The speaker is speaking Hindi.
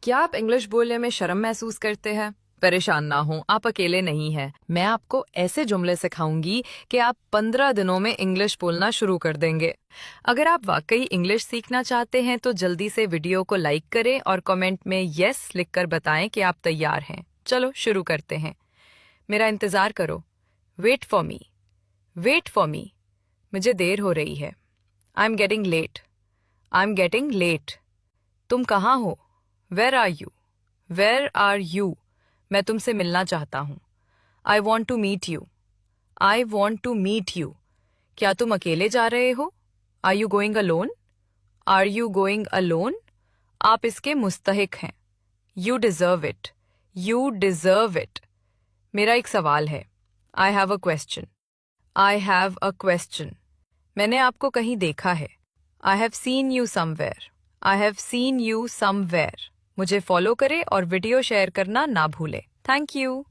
क्या आप इंग्लिश बोलने में शर्म महसूस करते हैं? परेशान ना हो, आप अकेले नहीं हैं। मैं आपको ऐसे जुमले सिखाऊंगी कि आप 15 दिनों में इंग्लिश बोलना शुरू कर देंगे। अगर आप वाकई इंग्लिश सीखना चाहते हैं तो जल्दी से वीडियो को लाइक करें और कमेंट में यस लिखकर बताएं कि आप तैयार हैं। चलो शुरू करते हैं। मेरा इंतज़ार करो। Wait for me. Wait for me. मुझे देर हो रही है। I am getting late. I am getting late. तुम कहाँ हो? Where are you? Where are you? मैं तुमसे मिलना चाहता हूँ। I want to meet you. I want to meet you. क्या तुम अकेले जा रहे हो? Are you going alone? Are you going alone? आप इसके मुस्तहिक हैं। You deserve it. You deserve it. मेरा एक सवाल है। I have a question. I have a question. मैंने आपको कहीं देखा है। I have seen you somewhere. I have seen you somewhere. मुझे फॉलो करें और वीडियो शेयर करना ना भूलें। Thank you.